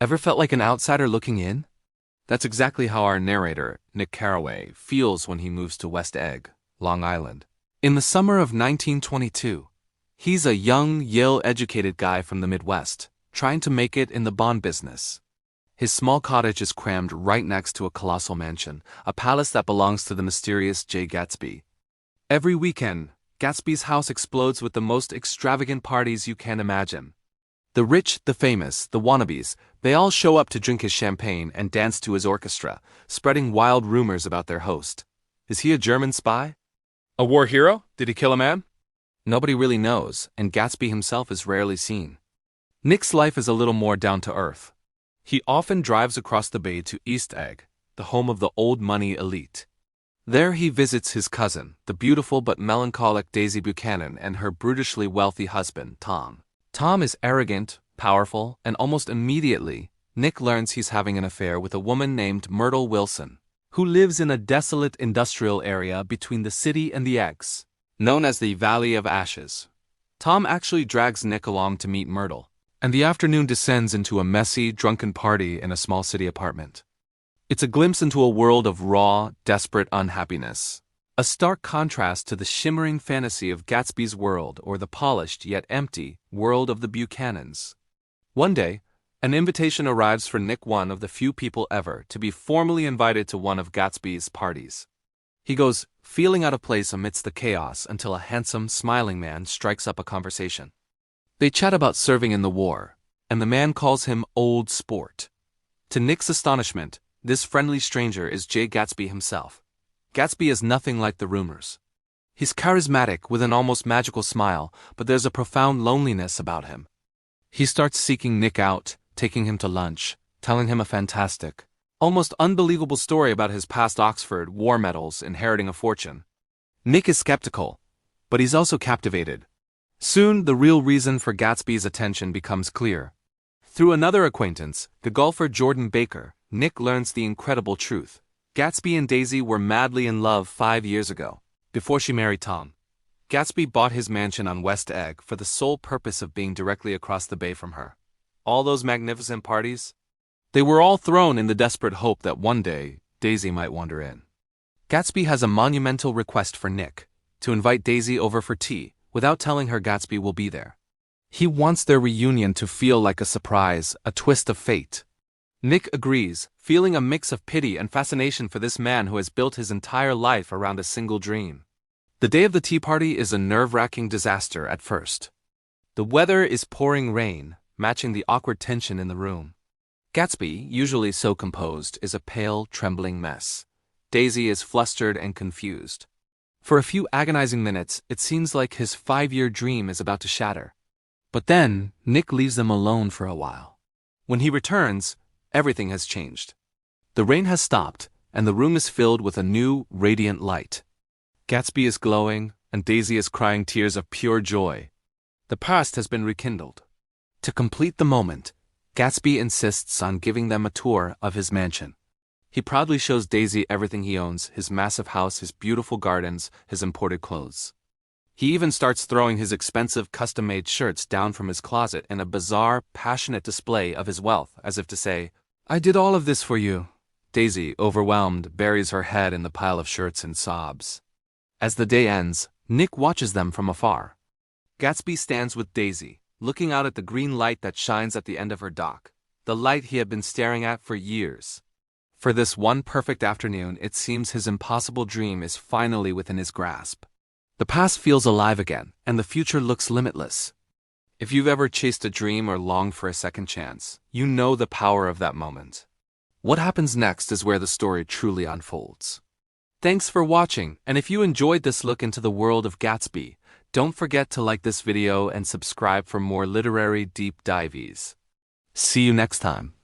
Ever felt like an outsider looking in? That's exactly how our narrator, Nick Carraway, feels when he moves to West Egg, Long Island. In the summer of 1922, he's a young, Yale-educated guy from the Midwest, trying to make it in the bond business. His small cottage is crammed right next to a colossal mansion, a palace that belongs to the mysterious J. Gatsby. Every weekend, Gatsby's house explodes with the most extravagant parties you can imagine. The rich, the famous, the wannabes, they all show up to drink his champagne and dance to his orchestra, spreading wild rumors about their host. Is he a German spy? A war hero? Did he kill a man? Nobody really knows, and Gatsby himself is rarely seen. Nick's life is a little more down to earth. He often drives across the bay to East Egg, the home of the old money elite. There he visits his cousin, the beautiful but melancholic Daisy Buchanan, and her brutishly wealthy husband, Tom. Tom is arrogant, powerful, and almost immediately, Nick learns he's having an affair with a woman named Myrtle Wilson, who lives in a desolate industrial area between the city and the Eggs, known as the Valley of Ashes. Tom actually drags Nick along to meet Myrtle, and the afternoon descends into a messy, drunken party in a small city apartment. It's a glimpse into a world of raw, desperate unhappiness. A stark contrast to the shimmering fantasy of Gatsby's world or the polished yet empty world of the Buchanans. One day, an invitation arrives for Nick, one of the few people ever to be formally invited to one of Gatsby's parties. He goes feeling out of place amidst the chaos until a handsome, smiling man strikes up a conversation. They chat about serving in the war, and the man calls him Old Sport. To Nick's astonishment, this friendly stranger is J. Gatsby himself. Gatsby is nothing like the rumors. He's charismatic with an almost magical smile, but there's a profound loneliness about him. He starts seeking Nick out, taking him to lunch, telling him a fantastic, almost unbelievable story about his past Oxford war medals inheriting a fortune. Nick is skeptical, but he's also captivated. Soon, the real reason for Gatsby's attention becomes clear. Through another acquaintance, the golfer Jordan Baker, Nick learns the incredible truth. Gatsby and Daisy were madly in love 5 years ago, before she married Tom. Gatsby bought his mansion on West Egg for the sole purpose of being directly across the bay from her. All those magnificent parties? They were all thrown in the desperate hope that one day, Daisy might wander in. Gatsby has a monumental request for Nick, to invite Daisy over for tea, without telling her Gatsby will be there. He wants their reunion to feel like a surprise, a twist of fate. Nick agrees, feeling a mix of pity and fascination for this man who has built his entire life around a single dream. The day of the tea party is a nerve-wracking disaster at first. The weather is pouring rain, matching the awkward tension in the room. Gatsby, usually so composed, is a pale, trembling mess. Daisy is flustered and confused. For a few agonizing minutes, it seems like his 5-year dream is about to shatter. But then, Nick leaves them alone for a while. When he returns, everything has changed. The rain has stopped, and the room is filled with a new, radiant light. Gatsby is glowing, and Daisy is crying tears of pure joy. The past has been rekindled. To complete the moment, Gatsby insists on giving them a tour of his mansion. He proudly shows Daisy everything he owns, his massive house, his beautiful gardens, his imported clothes. He even starts throwing his expensive custom-made shirts down from his closet in a bizarre, passionate display of his wealth, as if to say, "I did all of this for you." Daisy, overwhelmed, buries her head in the pile of shirts and sobs. As the day ends, Nick watches them from afar. Gatsby stands with Daisy, looking out at the green light that shines at the end of her dock, the light he had been staring at for years. For this one perfect afternoon, it seems his impossible dream is finally within his grasp. The past feels alive again, and the future looks limitless. If you've ever chased a dream or longed for a second chance, you know the power of that moment. What happens next is where the story truly unfolds. Thanks for watching, and if you enjoyed this look into the world of Gatsby, don't forget to like this video and subscribe for more literary deep dives. See you next time.